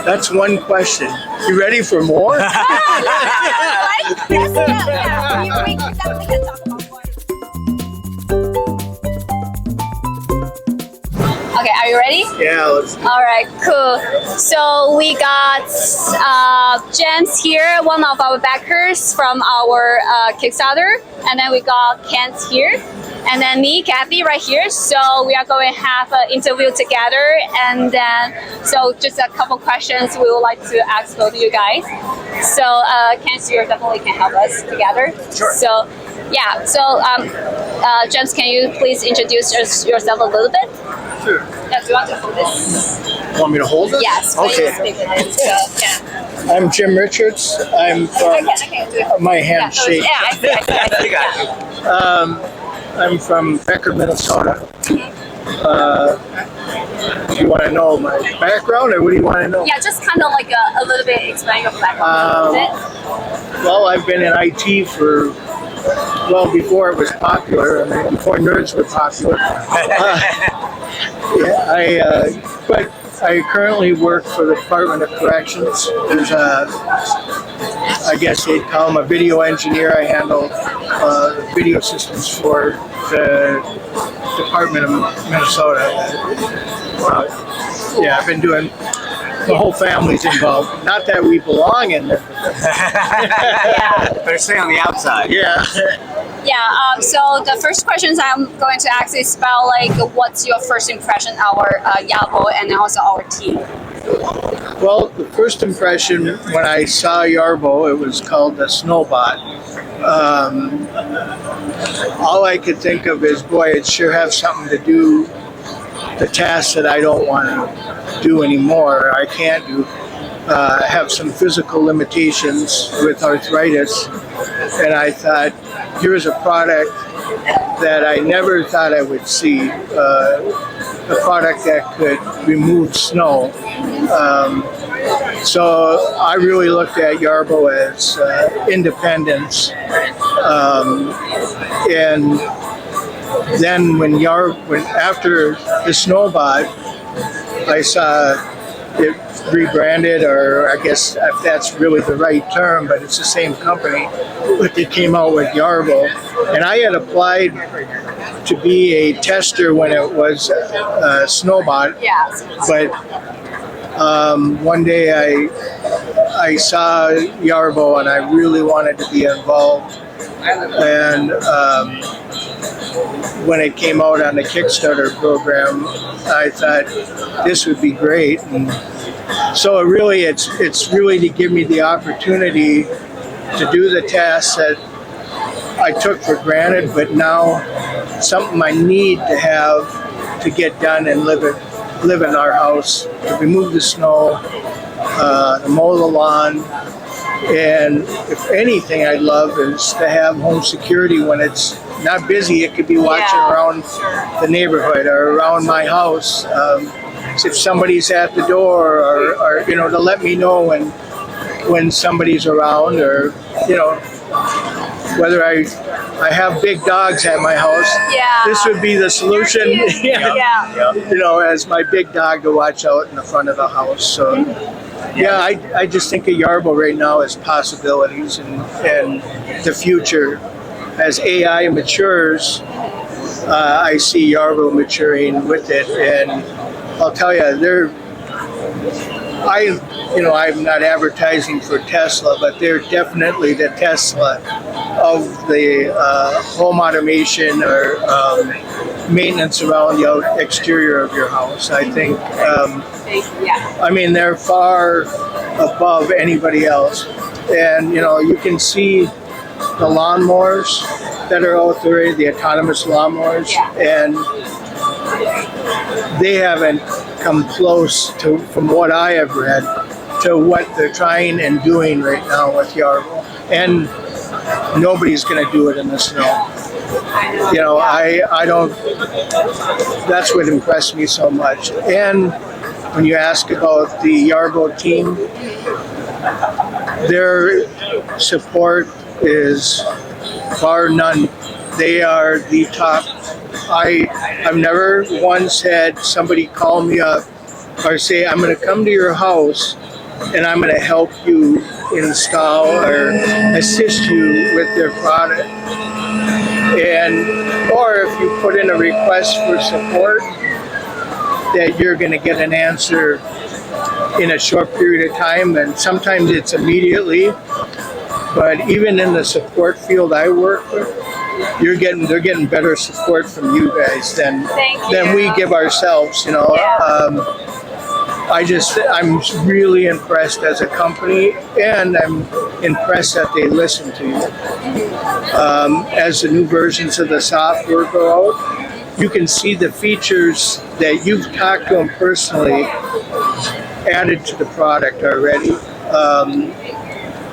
That's one question. You ready for more? We definitely can talk about more. Okay, are you ready? Yeah, let's do it. All right, cool. So we got James here, one of our backers from our Kickstarter, and then we got Kent here, and then me, Kathy, right here. So we are going to have an interview together, and then so just a couple questions we would like to ask both of you guys. So Kent here definitely can help us together. Sure. So yeah, so James, can you please introduce yourself a little bit? Sure. Yeah, do you want to hold this? Want me to hold it? Yes. Okay. Speak with it. So, yeah. I'm Jim Richards. I'm from my hand shake. Yeah, I see. I'm from Becker, Minnesota. Do you want to know my background, or what do you want to know? Yeah, just kind of like a little bit explain your background a little bit. Well, I've been in IT for, well, before it was popular. I mean, before nerds were popular. But I currently work for the Department of Corrections. There's I guess they'd call him a video engineer. I handle video systems for the Department of Minnesota. Yeah, I've been doing, the whole family's involved. Not that we belong in there. Better stay on the outside. Yeah. Yeah. So the first questions I'm going to ask is about like what's your first impression our Yarbo and also our team. Well, the first impression when I saw Yarbo, it was called the Snowbot. All I could think of is, boy, it sure has something to do the tasks that I don't want to do anymore. I can't do. Have some physical limitations with arthritis, and I thought, here's a product that I never thought I would see. A product that could remove snow. So I really looked at Yarbo as independence. And then when after the Snowbot, I saw it rebranded, or I guess if that's really the right term, but it's the same company, but they came out with Yarbo. And I had applied to be a tester when it was Snowbot. Yeah. But one day I saw Yarbo and I really wanted to be involved. And when it came out on the Kickstarter program, I thought this would be great. And so it's really to give me the opportunity to do the tasks that I took for granted, but now something I need to have to get done and live in our house, to remove the snow, to mow the lawn. And if anything I'd love is to have home security when it's not busy. It could be watching around the neighborhood or around my house. If somebody's at the door, or to let me know when somebody's around, or whether I have big dogs at my house. Yeah. This would be the solution. Yeah. As my big dog to watch out in the front of the house. So. Yeah, I just think of Yarbo right now as possibilities and the future. As AI matures, I see Yarbo maturing with it, and I'll tell you, I'm not advertising for Tesla, but they're definitely the Tesla of the home automation or maintenance around the exterior of your house. I think, they're far above anybody else. And, you can see the lawnmowers that are out there, the autonomous lawnmowers, and they haven't come close to, from what I have read, to what they're trying and doing right now with Yarbo. And nobody's going to do it in the snow. I don't, that's what impressed me so much. And when you ask about the Yarbo team, their support is bar none. They are the top. I've never once had somebody call me up or say, I'm going to come to your house and I'm going to help you install or assist you with their product. And or if you put in a request for support, that you're going to get an answer in a short period of time, and sometimes it's immediately. But even in the support field I work with, they're getting better support from you guys than we give ourselves. You know, I'm really impressed as a company, and I'm impressed that they listen to you. As the new versions of the software go out, you can see the features that you've talked to them personally added to the product already.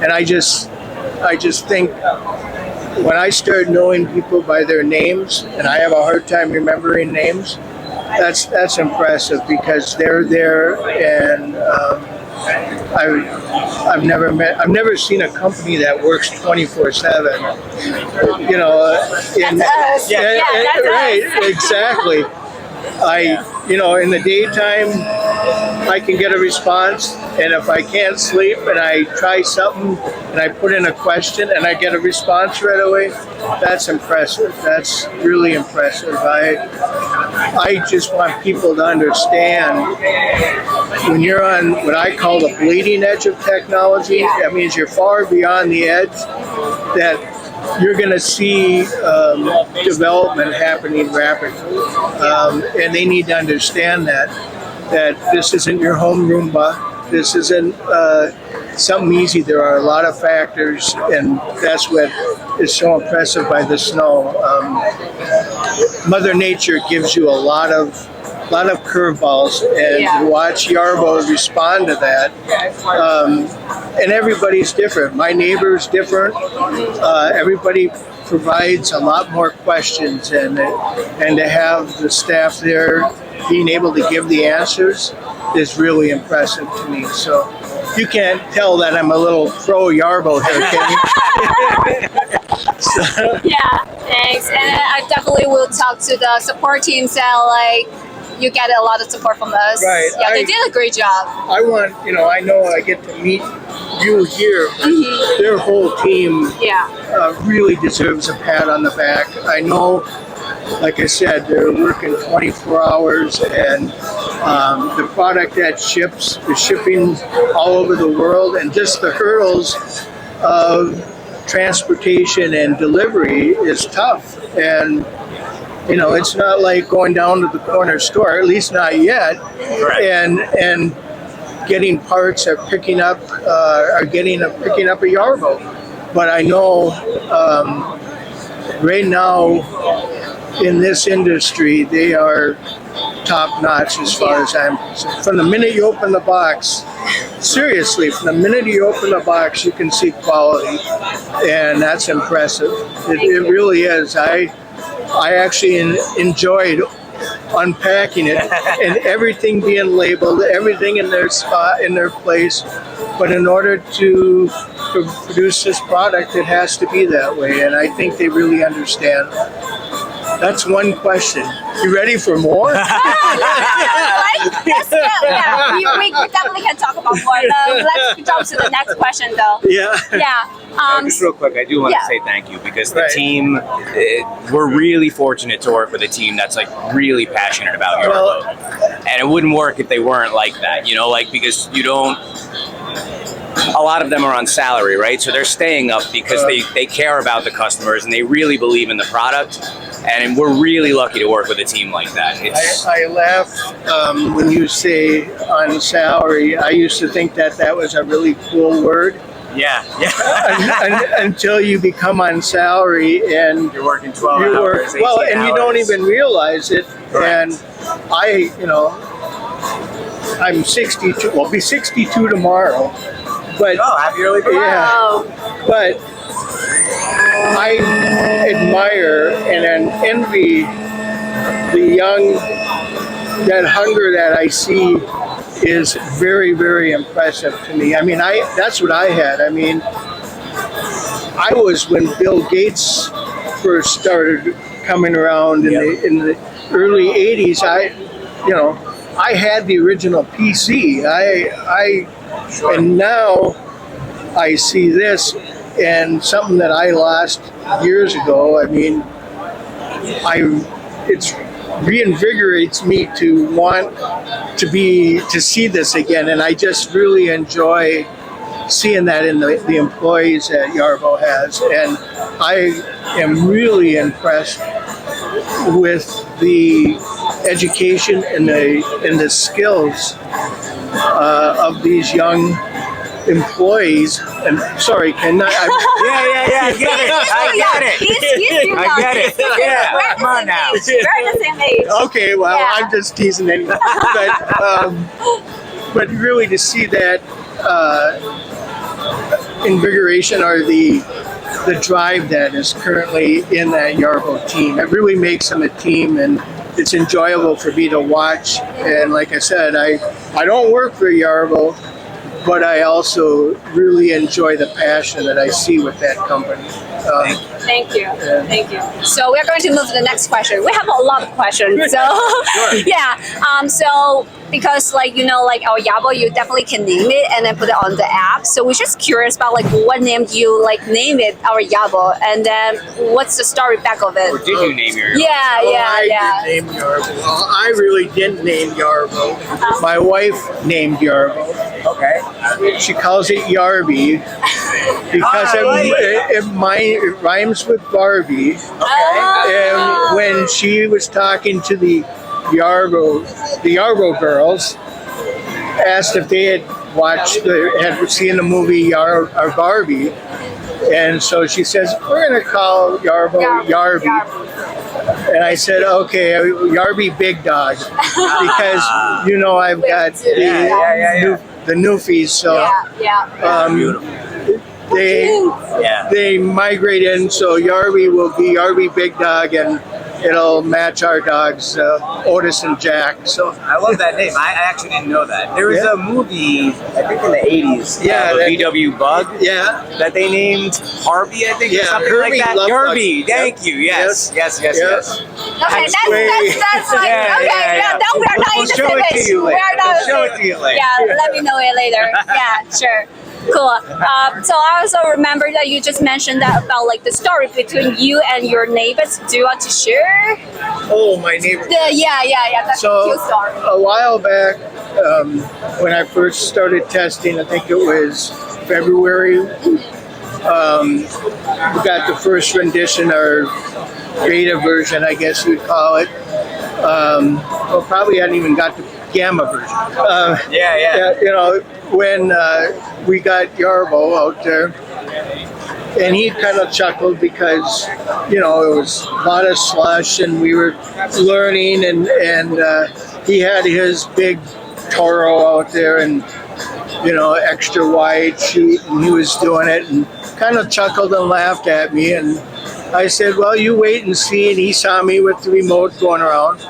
And I just think when I start knowing people by their names, and I have a hard time remembering names, that's impressive, because they're there, and I've never seen a company that works 24/7. You know, that's us. Right, exactly. In the daytime, I can get a response, and if I can't sleep and I try something and I put in a question and I get a response right away, that's impressive. That's really impressive. I just want people to understand, when you're on what I call the bleeding edge of technology, that means you're far beyond the edge, that you're going to see development happening rapidly, and they need to understand that this isn't your home Roomba, this isn't something easy. There are a lot of factors, and that's what is so impressive by the snow. Mother Nature gives you a lot of curveballs, and to watch Yarbo respond to that. And everybody's different. My neighbor's different. Everybody provides a lot more questions, and to have the staff there being able to give the answers is really impressive to me. So you can't tell that I'm a little pro Yarbo here, can you? Yeah, thanks. And I definitely will talk to the support teams that you get a lot of support from us. Right. Yeah, they did a great job. I know I get to meet you here. Their whole team really deserves a pat on the back. I know, like I said, they're working 24 hours, and the product that ships is shipping all over the world, and just the hurdles of transportation and delivery is tough. And it's not like going down to the corner store, at least not yet, right, and getting parts or picking up a Yarbo. But I know right now in this industry, they are top notch as far as I'm concerned. From the minute you open the box, seriously, from the minute you open the box, you can see quality, and that's impressive. It really is. I actually enjoyed unpacking it and everything being labeled, everything in their spot, in their place. But in order to produce this product, it has to be that way, and I think they really understand. That's one question. You ready for more? Let's go. Yeah, we definitely can talk about more. Let's jump to the next question, though. Yeah. Yeah. Just real quick, I do want to say thank you, because the team, we're really fortunate to work with a team that's really passionate about Yarbo. And it wouldn't work if they weren't like that, because you don't. A lot of them are on salary, right? So they're staying up because they care about the customers and they really believe in the product. And we're really lucky to work with a team like that. I laugh when you say on salary. I used to think that was a really cool word. Yeah. Until you become on salary and you're working 12 hours, 18 and hours. You don't even realize it. Correct. And I'm 62. Well, I'll be 62 tomorrow. But happy early birthday! Yeah, but I admire and envy the young. That hunger that I see is very, very impressive to me. I mean, that's what I had. I mean, I was when Bill Gates first started coming around in the early '80s. I had the original PC. And now I see this, and something that I lost years ago. I mean, it reinvigorates me to want to see this again, and I just really enjoy seeing that in the employees that Yarbo has, and I am really impressed with the education and the skills of these young employees. And sorry, can I? I get it. I get it. Yeah, We're come on now. the same age. Okay, well, Yeah. I'm just teasing anyway. But really to see that invigoration or the drive that is currently in that Yarbo team, it really makes them a team, and it's enjoyable for me to watch. And like I said, I don't work for Yarbo, but I also really enjoy the passion that I see with that company. Thank you. Thank you. So we're going to move to the next question. We have a lot of questions. So yeah. So because like our Yarbo, you definitely can name it and then put it on the app. So we're just curious about like what name do you like name it our Yarbo, and then what's the story back of it? Or did you name your? Yeah. I didn't name Yarbo. Well, I really didn't name Yarbo. My wife named Yarbo. Okay. She calls it Yarbie because it rhymes with Barbie. And when she was talking to the Yarbo girls, asked if they had seen the movie Barbie, and so she says, "We're going to call Yarbo Yarbie." And I said, "Okay, Yarbie Big Dog," because I've got the Newfies, so they migrate in, so Yarbie will be Yarbie Big Dog, and it'll match our dogs, Otis and Jack. So I love that name. I actually didn't know that. There was a movie, I think in the 80s, VW Bug, that they named Harvey, I think, or something Herbie like that. loved Yarbie, Bugs. thank you. Yes. Okay, that's like no, we are not in the same age. We are not. We'll show it to you later. Yeah, let me know it later. Yeah, sure. Cool. So I also remember that you just mentioned that about like the story between you and your neighbors. Do you want to share? Oh, my neighbor. Yeah. That's a cute story. A while back, when I first started testing, I think it was February, we got the first rendition, or beta version, I guess you'd call it. Well, probably hadn't even got the gamma version. When we got Yarbo out there, and he kind of chuckled because it was a lot of slush, and we were learning, and he had his big Toro out there, and extra wide sheet, and he was doing it, and kind of chuckled and laughed at me, and I said, "Well, you wait and see," and he saw me with the remote going around.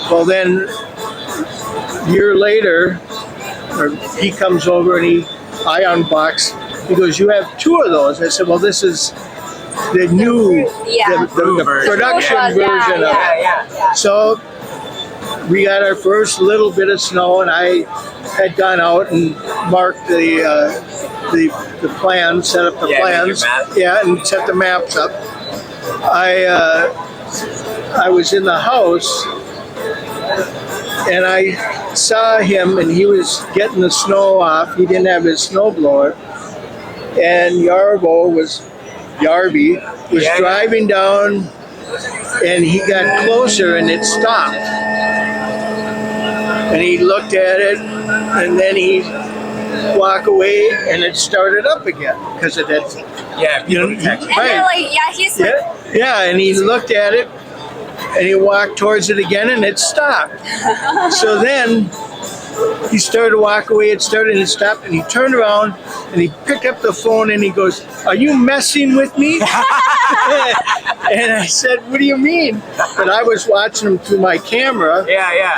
Well, then a year later, he comes over and I unbox. He goes, "You have two of those." I said, "Well, this is the new, the production version of it." So we got our first little bit of snow, and I had gone out and marked the plans, set up the plans, and set the maps up. I was in the house, and I saw him, and he was getting the snow off. He didn't have his snowblower, and Yarbie was driving down, and he got closer, and it stopped. And he looked at it, and then he walked away, and it started up again because it had. And then he's like, and he looked at it, and he walked towards it again, and it stopped. So then he started to walk away. It started and it stopped, and he turned around and he picked up the phone and he goes, "Are you messing with me?" And I said, "What do you mean?" But I was watching him through my camera.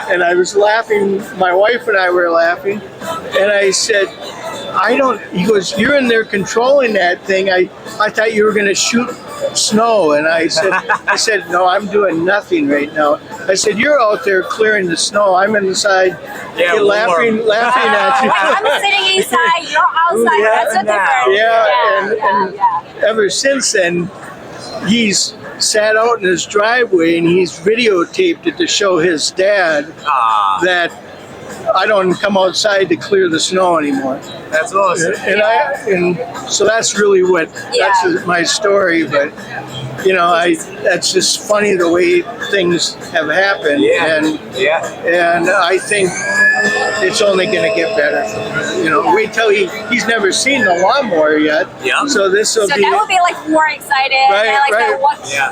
And I was laughing. My wife and I were laughing, and I said, "I don't." He goes, "You're in there controlling that thing. I thought you were going to shoot snow. And I said, no, I'm doing nothing right now. I said, you're out there clearing the snow. I'm inside laughing at you. I'm sitting inside, you're outside. That's a difference. And ever since then, he's sat out in his driveway and he's videotaped it to show his dad that I don't come outside to clear the snow anymore. That's awesome. And so that's really that's my story. But you know, that's just funny the way things have happened. And I think it's only going to get better. You know, wait till he's never seen the lawnmower yet. Yeah. So this will be. So that will be like more excited.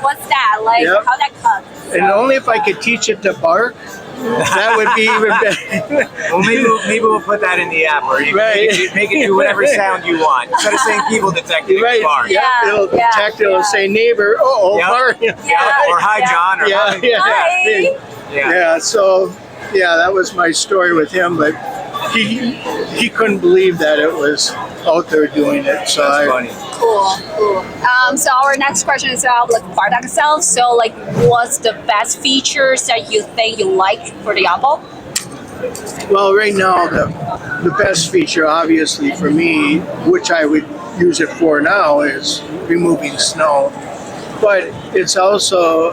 What's that? Like how that comes. And only if I could teach it to bark. That would be even better. Well, maybe we'll put that in the app where you make it do whatever sound you want. Instead of saying people detect it, bark. It'll detect. It'll say neighbor. Bark. Or hi, John. Or hi. So that was my story with him, but he couldn't believe that it was out there doing it. So that's funny. Cool. So our next question is about like product itself. So like, what's the best features that you think you like for the Yarbo? Well, right now the best feature, obviously for me, which I would use it for now, is removing snow. But it's also,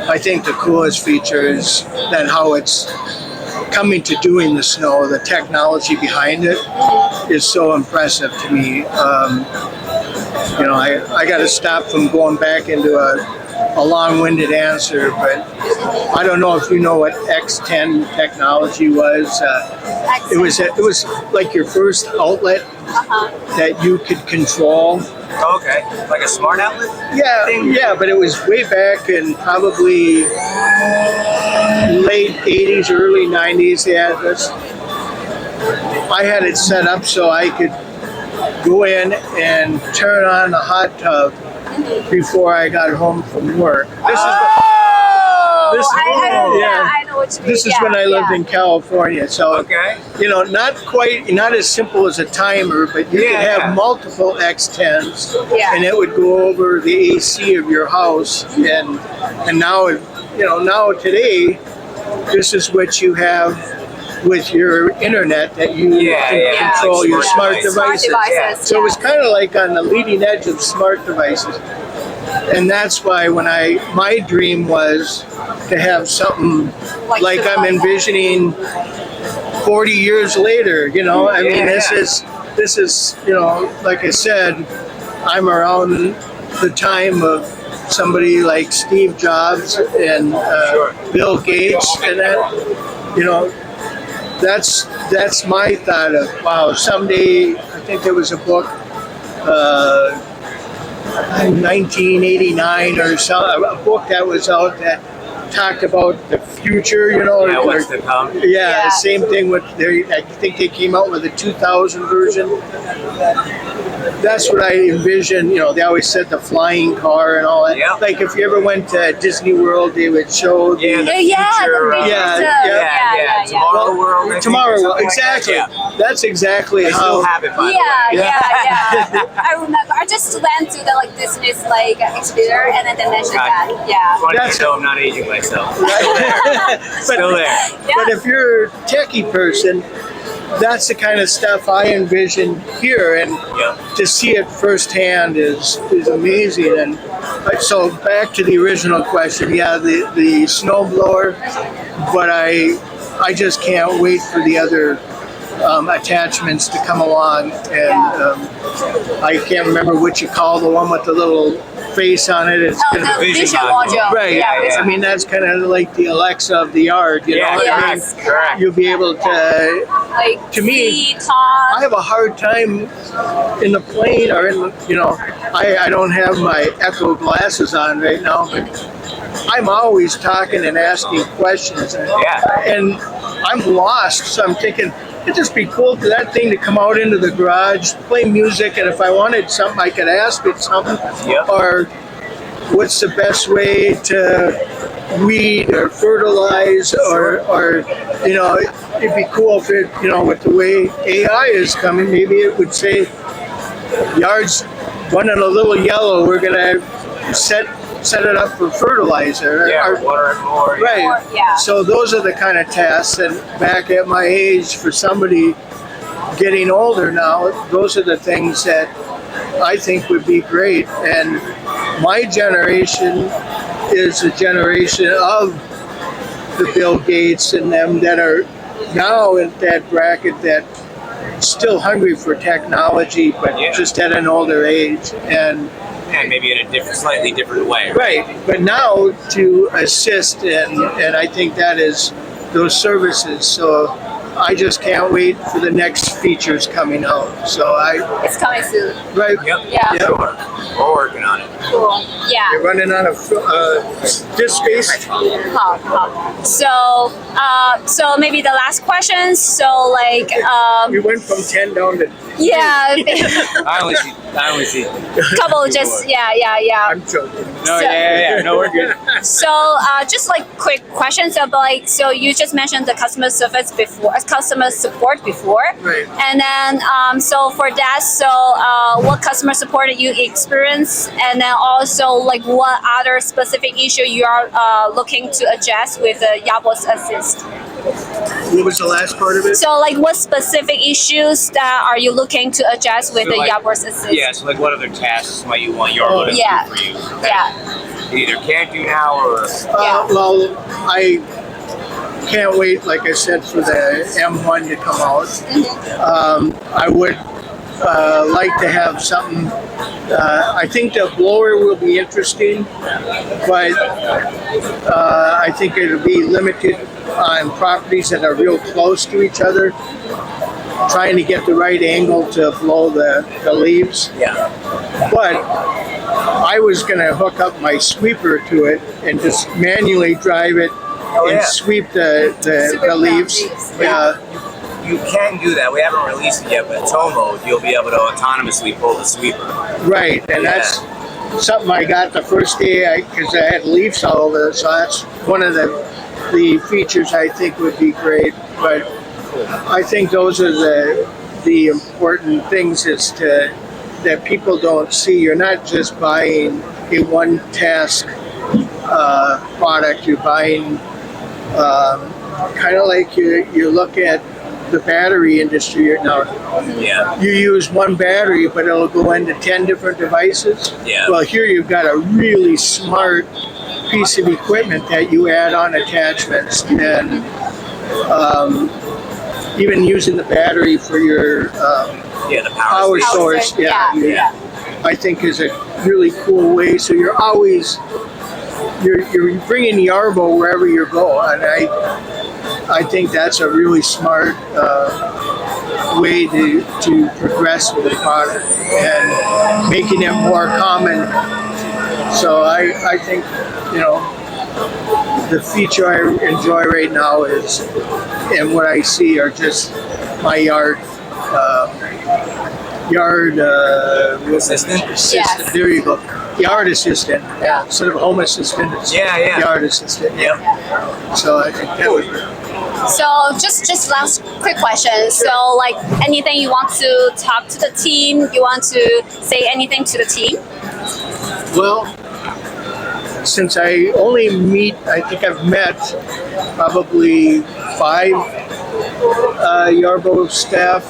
I think the coolest feature is that how it's coming to doing the snow, the technology behind it is so impressive to me. You know, I got to stop from going back into a long-winded answer, but I don't know if you know what X10 technology was. It was like your first outlet that you could control. Okay, like a smart outlet? Yeah, but it was way back in probably late 80s, early 90s. They had this. I had it set up so I could go in and turn on the hot tub before I got home from work. I know what you mean. This is when I lived in California. So, you know, not as simple as a timer, but you could have multiple X10s, and it would go over the AC of your house. And now, you know, now today, this is what you have with your internet that you can control your smart devices. So it was kind of like on the leading edge of smart devices. And that's why my dream was to have something like I'm envisioning 40 years later, you know. I mean, this is, you know, like I said, I'm around the time of somebody like Steve Jobs and Bill Gates, and that, you know, that's my thought of, wow, someday. I think there was a book, 1989 or so, a book that was out that talked about the future, you know. What's to come. The same thing with I think they came out with a 2000 version. That's what I envision. You know, they always said the flying car and all that. Like if you ever went to Disney World, they would show the future. Tomorrow World. Tomorrow World, exactly. That's exactly how. Still have it, by the way. I remember. I just went to the Disney's exhibitor, and then they mentioned that. Funny to know I'm not aging myself. Still there. But if you're a techie person, that's the kind of stuff I envision here, and to see it firsthand is amazing. And so back to the original question, the snowblower, but I just can't wait for the other attachments to come along, and I can't remember what you call the one with the little face on it. It's the vision module. Right. I mean, that's kind of like the Alexa of the yard. You know? I mean, correct. You'll be able to. To me, I have a hard time in the plane or in the, you know, I don't have my Echo glasses on right now, but I'm always talking and asking questions, and I'm lost. So I'm thinking, it'd just be cool for that thing to come out into the garage, play music, and if I wanted something, I could ask it something. Or what's the best way to weed or fertilize, or you know, it'd be cool if it, you know, with the way AI is coming, maybe it would say yards one in a little yellow, we're gonna set it up for fertilizer. Yeah, water it more. Right. Yeah. So those are the kind of tasks. And back at my age, for somebody getting older now, those are the things that I think would be great. And my generation is a generation of the Bill Gates and them that are now in that bracket that still hungry for technology, but just at an older age. And maybe in a slightly different way. Right, but now to assist, and I think that is those services. So I just can't wait for the next features coming out. So it's coming soon. Right. Yep. Yeah. Yep. Sure. We're working on it. Cool. Yeah. You're running out of disk space. So maybe the last question. So like We went from 10 down to. yeah, I only see. couple just yeah. I'm joking. No, yeah. No, we're good. So just like quick questions about like, so you just mentioned the customer service before, customer support before, Right. and then so for that, so what customer support did you experience, and then also like what other specific issue you are looking to address with the Yarbo's Assist? What was the last part of it? So like what specific issues that are you looking to address with So, the like, Yarbo's Assist? Yeah, so like what other tasks might you want Yarbo to Yeah. do for you? Yeah. You either can't do now or Yeah. Well, I can't wait, like I said, for the M1 to come out. I would like to have something. I think the blower will be interesting, but I think it'll be limited on properties that are real close to each other, trying to get the right angle to blow the leaves. yeah. But I was going to hook up my sweeper to it and just manually drive it and sweep the leaves. Yeah. You can do that. We haven't released it yet, but in tow mode, you'll be able to autonomously pull the sweeper. Right, and that's something I got the first day because I had leaves all over it. So that's one of the features I think would be great. But I think those are the important things that people don't see. You're not just buying a one task product. You're buying kind of like you look at the battery industry now. Yeah. You use one battery, but it'll go into 10 different devices. Yeah. Well, here you've got a really smart piece of equipment that you add on attachments, and even using the battery for your The power source. Yeah. I think is a really cool way. So you're always you're bringing Yarbo wherever you go, and I think that's a really smart way to progress with the product and making it more common. So I think, the feature I enjoy right now is, and what I see are just my yard Assistant? Yes. There you go. Yard assistant. Yeah. Instead of home assistant, it's Yeah. yard assistant. Yep. So I think that would be. So just last quick question. So like anything you want to talk to the team? You want to say anything to the team? Well, since I only I think I've met probably 5 Yarbo staff,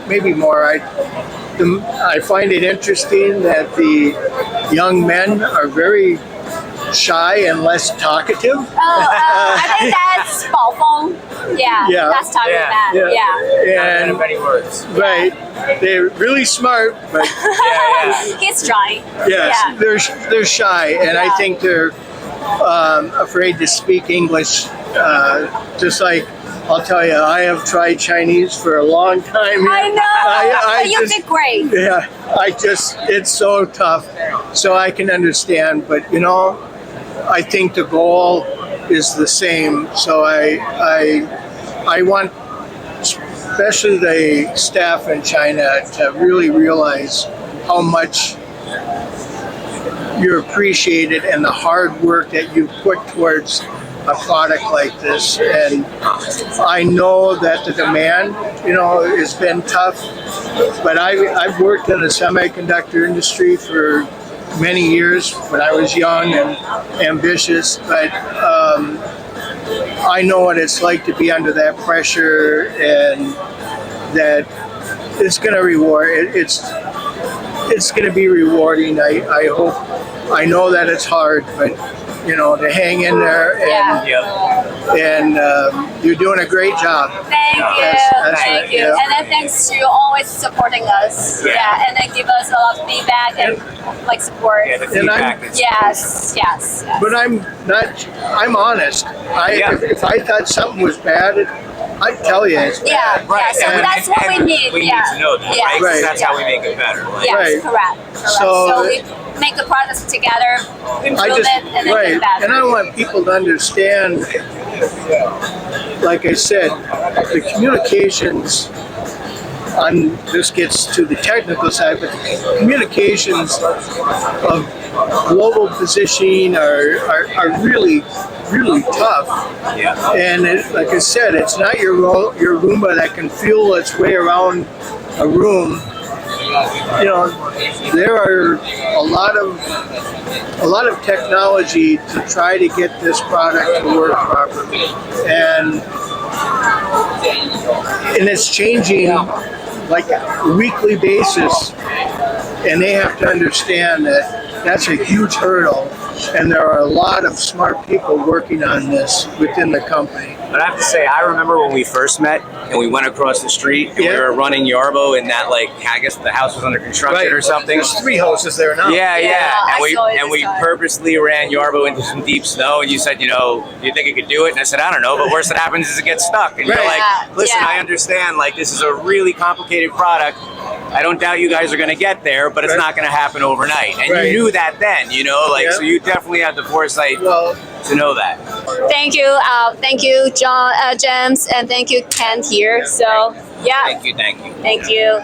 maybe more. I find it interesting that the young men are very shy and less talkative. I think that's 宝峰. Yeah, that's talking about. Yeah. And many words. right, they're really smart, but He's trying. yes, they're shy, and I think they're afraid to speak English. Just like I'll tell you, I have tried Chinese for a long time. I know. But you just- did great. Yeah, it's so tough. So I can understand, but I think the goal is the same. So I want, especially the staff in China, to really realize how much you're appreciated and the hard work that you put towards a product like this, and I know that the demand, has been tough. But I've worked in the semiconductor industry for many years when I was young and ambitious, but I know what it's like to be under that pressure, and that it's going to reward. It's going to be rewarding. I hope. I know that it's hard, but to hang in there, and you're doing a great job. Thank you. Thank you. And then thanks to always supporting us. Yeah. And then give us a lot of feedback and like support. Yeah, the feedback. Yes. But I'm honest. If I thought something was bad, I'd tell you it's bad. Right. So that's what we need. We need to know that, right? 'Cause that's how we make it better. Like, Yes, correct. So we make the products together, improve it, and then get better. And I want people to understand, like I said, the communications on this gets to the technical side, but the communications of global positioning are really tough. Yeah. And like I said, it's not your Roomba that can feel its way around a room. There are a lot of technology to try to get this product to work properly, and it's changing like a weekly basis, and they have to understand that that's a huge hurdle, and there are a lot of smart people working on this within the company. But I have to say, I remember when we first met and we went across the street and we were running Yarbo, and that, like, I guess the house was under construction or something. There's 3 houses there now. Yeah. And we time. purposely ran Yarbo into some deep snow, and you said, do you think it could do it? And I said, I don't know, but worst that happens is it gets stuck. And you're like, listen, I understand, like, this is a really complicated product. I don't doubt you guys are going to get there, but it's not going to happen overnight. And you knew that then, so you definitely had the foresight to know that. Thank you, John, James, and thank you, Kent here. So, Thank you. Thank you.